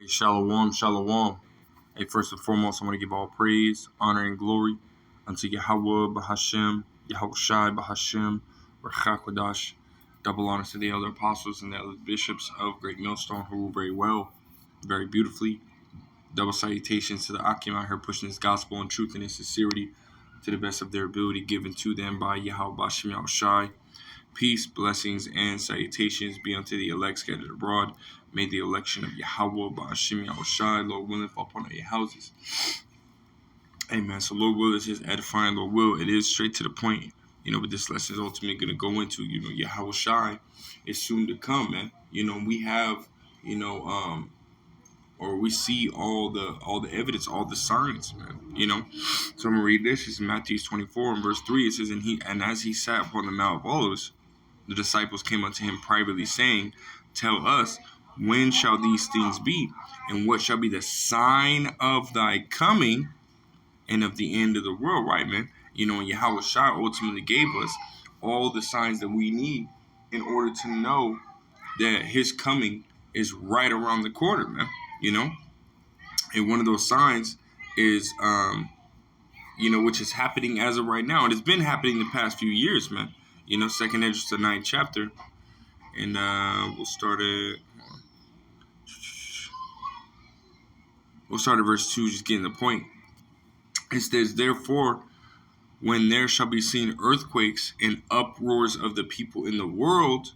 Shalom, shalom. Hey, first and foremost, I want to give all praise, honor, and glory unto Yahweh, Bahashem, Yahweh Shai, Bahashem, Rechakodash. Double honor to the elder apostles and the elder bishops of Great Millstone who rule very well, very beautifully. Double salutations to the Akim out here pushing this gospel in truth and in sincerity to the best of their ability given to them by Yahweh, Bahashem, Yahweh Shai. Peace, blessings, and salutations be unto the elect scattered abroad. May the election of Yahweh, Ba'ashim Yahushai, Lord willing, fall upon all your houses. Amen. So Lord will is just edifying. Lord will, it is straight to the point. But this lesson is ultimately going to go into, Yahushai is soon to come, man. We have, or we see all the evidence, all the signs, man. So I'm gonna read this. It's in Matthew 24 and verse 3. It says, and as he sat upon the Mount of Olives, the disciples came unto him privately, saying, Tell us, when shall these things be? And what shall be the sign of thy coming and of the end of the world, right, man? And Yahweh Shai ultimately gave us all the signs that we need in order to know that his coming is right around the corner, man. And one of those signs is, which is happening as of right now. And it's been happening the past few years, man. Second Esdras, the 9th chapter. And we'll start at verse 2, just getting the point. It says, Therefore, when there shall be seen earthquakes and uproars of the people in the world,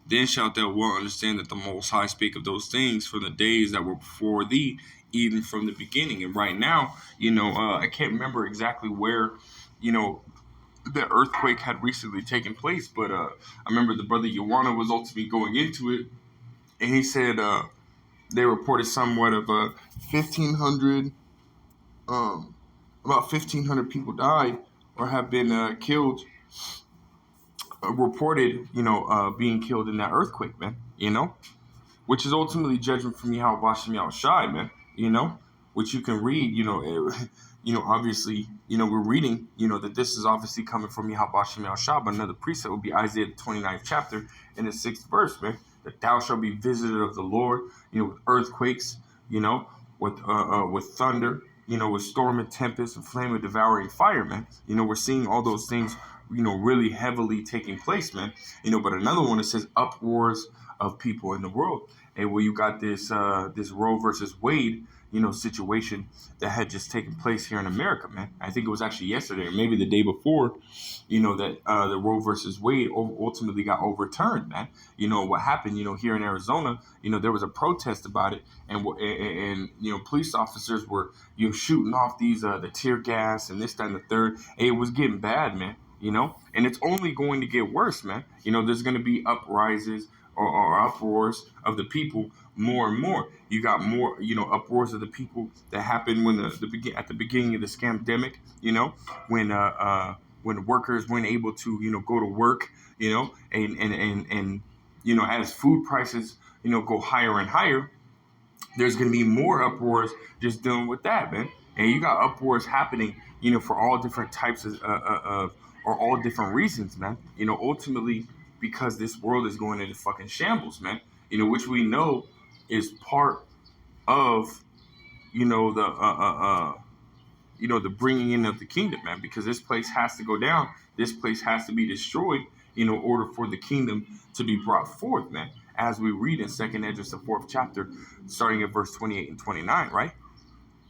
then shalt thou well understand that the Most High spake of those things from the days that were before thee, even from the beginning. And right now, I can't remember exactly where, the earthquake had recently taken place, but I remember the brother Yowana was ultimately going into it, and he said they reported somewhat of 1,500, about 1,500 people died or have been killed, reported, being killed in that earthquake, man, which is ultimately judgment from Yahweh Bashem Yahweh Shai, man, which you can read, obviously, we're reading, that this is obviously coming from Yahweh Bashem Yahweh Shai, but another precept would be Isaiah the 29th chapter in the 6th verse, man, that thou shalt be visited of the Lord, with earthquakes, with thunder, with storm and tempest and flame of devouring fire, man. We're seeing all those things, really heavily taking place, man. But another one that says uproars of people in the world. And where you got this Roe versus Wade, situation that had just taken place here in America, man. I think it was actually yesterday or maybe the day before, that the Roe versus Wade ultimately got overturned, man. What happened, here in Arizona, there was a protest about it, and police officers were, shooting off these the tear gas and this, that, and the third. It was getting bad, man. And it's only going to get worse, man. There's going to be uprises or uproars of the people more and more. You got more, uproars of the people that happened when at the beginning of the scamdemic, when workers weren't able to, go to work, and as food prices, go higher and higher, there's going to be more uproars just dealing with that, man. And you got uproars happening, for all different types of or all different reasons, man. Ultimately, because this world is going into fucking shambles, man. Which we know is part of, the bringing in of the kingdom, man. Because this place has to go down. This place has to be destroyed, in order for the kingdom to be brought forth, man. As we read in Second Esdras, the 4th chapter, starting at verse 28 and 29, right?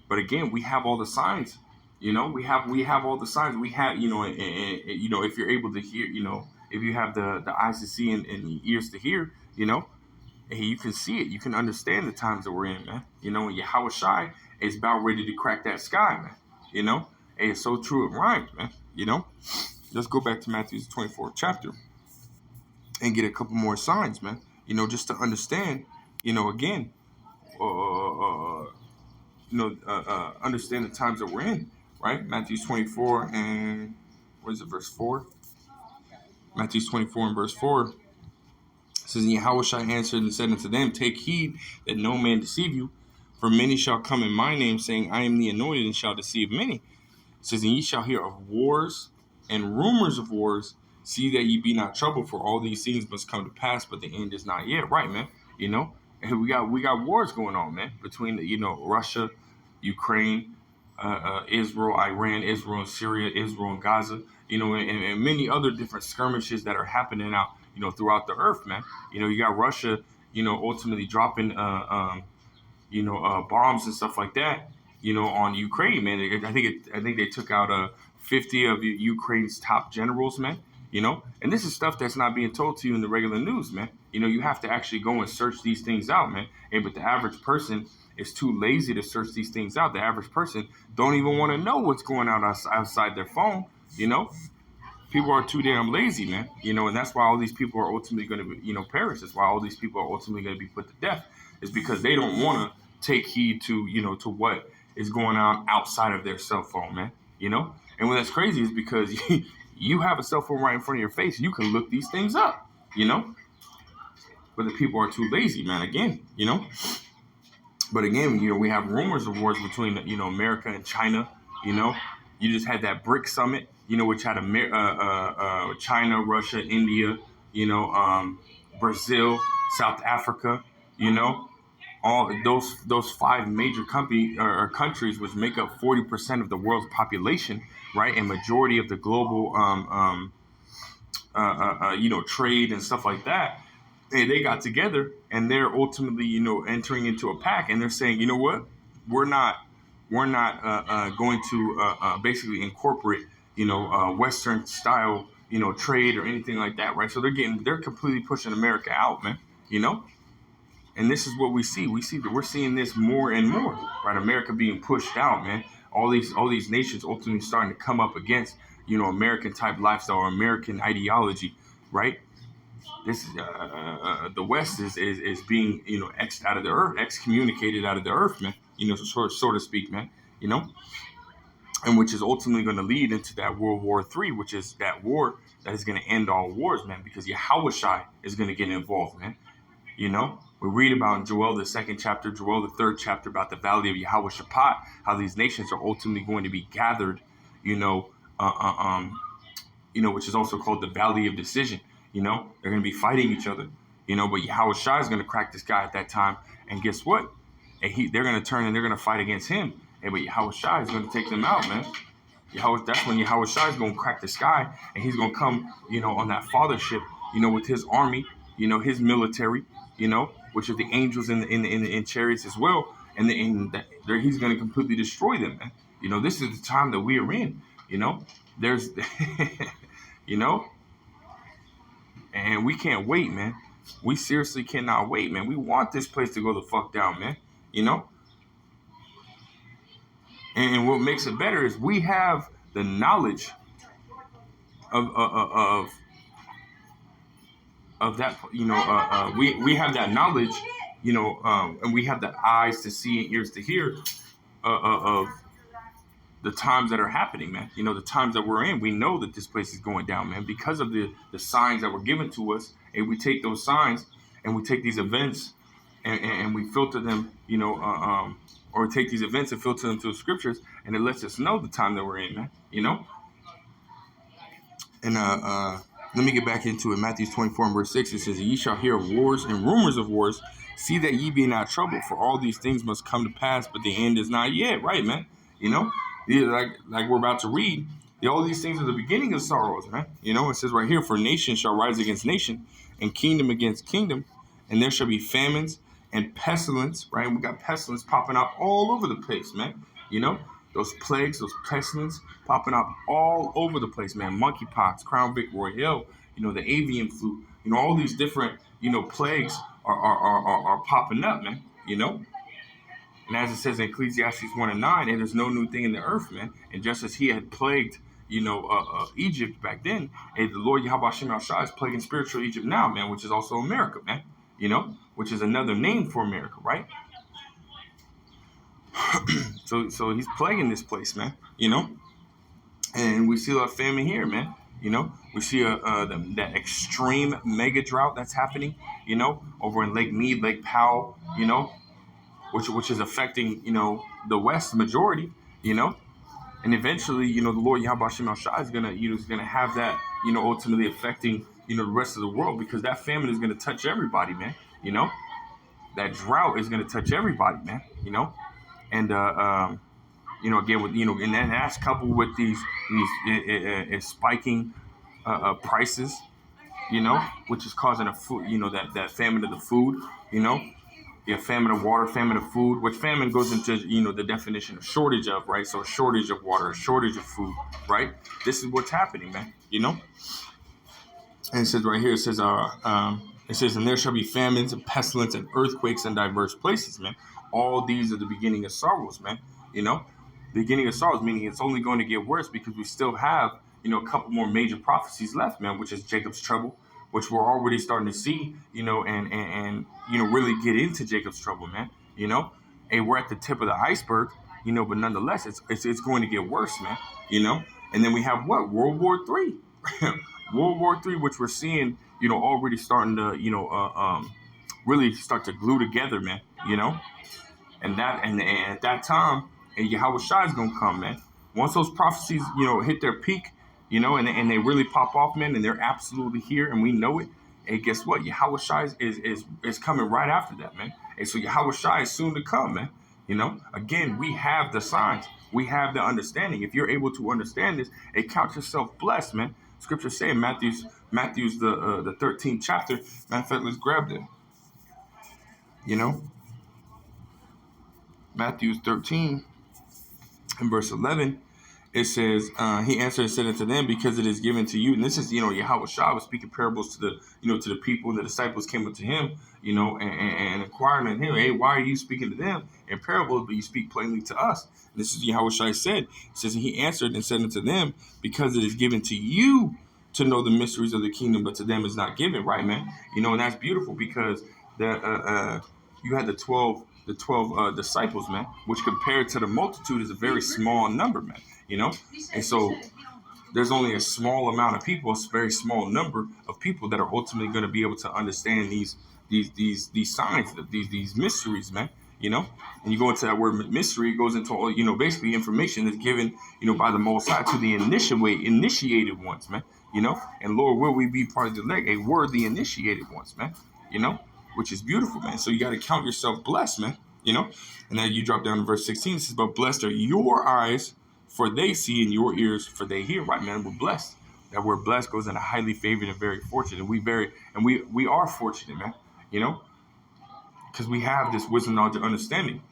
But again, we have all the signs. We have all the signs. We have, and if you're able to hear, if you have the eyes to see and the ears to hear, and you can see it. You can understand the times that we're in, man. And Yahweh Shai is about ready to crack that sky, man. And it's so true it rhymes, man. Let's go back to Matthew's 24th chapter and get a couple more signs, man. Just to understand, again, understand the times that we're in, right? Matthew 24 and what is it, verse 4? Matthew 24 and verse 4 says, and Yahweh Shai answered and said unto them, Take heed that no man deceive you, for many shall come in my name, saying, I am the anointed, and shall deceive many. It says, and ye shall hear of wars and rumors of wars. See that ye be not troubled, for all these things must come to pass, but the end is not yet. Right, man? And we got wars going on, man, between Russia, Ukraine, Israel, Iran, Israel and Syria, Israel and Gaza, and many other different skirmishes that are happening out, throughout the earth, man. You got Russia, ultimately dropping, bombs and stuff like that, on Ukraine, man. I think they took out 50 of Ukraine's top generals, man. And this is stuff that's not being told to you in the regular news, man. You have to actually go and search these things out, man. But the average person is too lazy to search these things out. The average person don't even want to know what's going on outside their phone. People are too damn lazy, man. And that's why all these people are ultimately going to, perish. That's why all these people are ultimately going to be put to death. Is because they don't want to take heed to, to what is going on outside of their cell phone, man. And when that's crazy is because you have a cell phone right in front of your face. You can look these things up, but the people are too lazy, man. Again, But again, we have rumors of wars between, America and China. You just had that BRIC summit, which had China, Russia, India, Brazil, South Africa, all those five major countries, which make up 40% of the world's population, right, and majority of the global, trade and stuff like that. And they got together and they're ultimately, entering into a pact, and they're saying, you know what, we're not going to basically incorporate, Western style, trade or anything like that, right? So they're completely pushing America out, man, And this is what we see. We're seeing this more and more, right? America being pushed out, man. All these nations ultimately starting to come up against, American type lifestyle or American ideology, right? This the West is being, xed out of the earth, excommunicated out of the earth, man. So to speak, man. And which is ultimately going to lead into that World War III, which is that war that is going to end all wars, man. Because Yahushua is going to get involved, man. We read about in Joel the 2nd chapter, Joel the 3rd chapter, about the valley of Yahushua, how these nations are ultimately going to be gathered, which is also called the valley of decision. They're going to be fighting each other, but Yahushua is going to crack this guy at that time. And guess what? And they're going to turn and they're going to fight against him. But Yahushua is going to take them out, man. That's when Yahushua is going to crack the sky, and he's going to come, on that fathership, with his army, his military, which are the angels in chariots as well, and he's going to completely destroy them, man. This is the time that we are in. There's, and we can't wait, man. We seriously cannot wait, man. We want this place to go the fuck down, man. And what makes it better is we have the knowledge of that, we have that knowledge, and we have the eyes to see and ears to hear of the times that are happening, man. The times that we're in. We know that this place is going down, man, because of the signs that were given to us. And we take those signs and we take these events and we filter them, or take these events and filter them to the scriptures, and it lets us know the time that we're in, man. And let me get back into it. Matthew 24 and verse 6, it says, "Ye shall hear of wars and rumors of wars. See that ye be not troubled, for all these things must come to pass, but the end is not yet." Right, man? Like we're about to read, all these things are the beginning of sorrows, man. It says right here, "For nation shall rise against nation, and kingdom against kingdom, and there shall be famines and pestilence," right? We got pestilence popping up all over the place, man. Those plagues, those pestilence popping up all over the place, man. Monkeypox, Crown Vic Royale, the avian flu, all these different, plagues are popping up, man. And as it says in Ecclesiastes 1 and 9, and there's no new thing in the earth, man. And just as he had plagued, Egypt back then, and the Lord Yahweh Shem Shah is plaguing spiritual Egypt now, man, which is also America, man. Which is another name for America, right? So he's plaguing this place, man. And we see a lot of famine here, man. We see that extreme mega drought that's happening, over in Lake Mead, Lake Powell, which is affecting, the West majority, and eventually, the Lord Yahweh Shem Shah is gonna have that, ultimately affecting, the rest of the world, because that famine is gonna touch everybody, man. that drought is going to touch everybody, man. And again, with and then that's coupled with these spiking prices, which is causing a food, that famine of the food, famine of water, famine of food, which famine goes into, the definition of shortage of, right? So a shortage of water, a shortage of food, right? This is what's happening, man, And it says right here, it says, and there shall be famines and pestilence and earthquakes in diverse places, man. All these are the beginning of sorrows, man. Beginning of sorrows, meaning it's only going to get worse because we still have, a couple more major prophecies left, man, which is Jacob's trouble, which we're already starting to see, and really get into Jacob's trouble, man. And we're at the tip of the iceberg, but nonetheless, it's going to get worse, man. And then we have what? World War III. World War III, which we're seeing, already starting to, really start to glue together, man. And at that time, and Yahweh Shai is gonna come, man. Once those prophecies, hit their peak, and they really pop off, man, and they're absolutely here, and we know it. And guess what? Yahweh Shai is coming right after that, man. And so Yahweh Shai is soon to come, man. Again, we have the signs, we have the understanding. If you're able to understand this, count yourself blessed, man. Scripture saying Matthew's the 13th chapter. Matter of fact, let's grab that. Matthew 13 and verse 11, it says, he answered and said unto them, because it is given to you. And this is, Yahweh Shai was speaking parables to the people, and the disciples came up to him, and inquiring of him, hey, why are you speaking to them in parables, but you speak plainly to us? And this is Yahweh Shai said. It says, and he answered and said unto them, because it is given to you to know the mysteries of the kingdom, but to them is not given, right, man? And that's beautiful because you had the 12 disciples, man, which compared to the multitude is a very small number, man, and so there's only a small amount of people, a very small number of people that are ultimately going to be able to understand these signs, these mysteries, man, and you go into that word mystery, it goes into, basically information that's given, by the Most High to the initiated ones, man, and Lord, will we be part of the elect, a worthy initiated ones, man, which is beautiful, man. So you got to count yourself blessed, man, and then you drop down to verse 16. It says, but blessed are your eyes, for they see, and your ears, for they hear. Right, man, we're blessed. That word blessed goes into highly favored and very fortunate. We are fortunate, man, because we have this wisdom, knowledge, and understanding.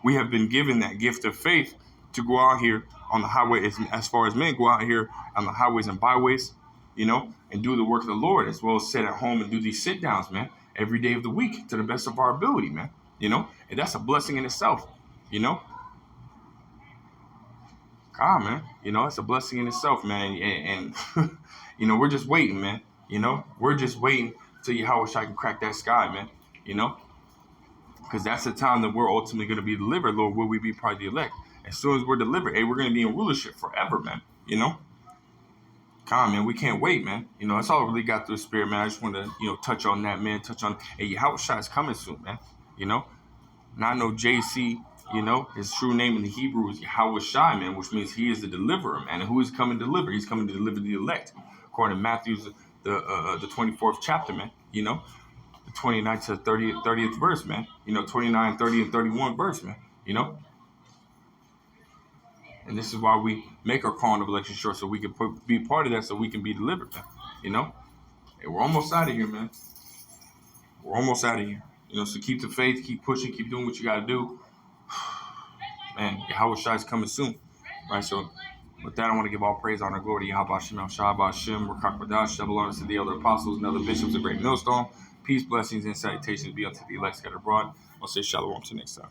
We have been given that gift of faith to go out here on the highway, as far as men go out here on the highways and byways, and do the work of the Lord, as well as sit at home and do these sit downs, man, every day of the week to the best of our ability, man, and that's a blessing in itself, God, man, it's a blessing in itself, man, and we're just waiting, man, we're just waiting till Yahweh Shai can crack that sky, man, because that's the time that we're ultimately going to be delivered. Lord, will we be part of the elect? As soon as we're delivered, hey, we're going to be in rulership forever, man, God, man, we can't wait, man. That's all I really got through the spirit, man. I just want to, touch on that, man. Hey, Yahweh Shai is coming soon, man. Not no JC, his true name in the Hebrew is Yahweh Shai, man, which means he is the deliverer, man. And who is coming to deliver? He's coming to deliver the elect, according to Matthew's the 24th chapter, man. The 29th to 30th verse, man. 29, 30, and 31 verse, man. And this is why we make our calling of election short, so we can be part of that, so we can be delivered, man. Hey, we're almost out of here, man. We're almost out of here. So keep the faith, keep pushing, keep doing what you got to do. Man, Yahweh Shai is coming soon, right? So with that, I want to give all praise, honor, glory to Yahweh Shem, Shai, Bashem, Rakak Badash, double honors to the elder apostles and other bishops of Great Millstone. Peace, blessings, and salutations be unto the elect scattered abroad. I'll say shalom till next time.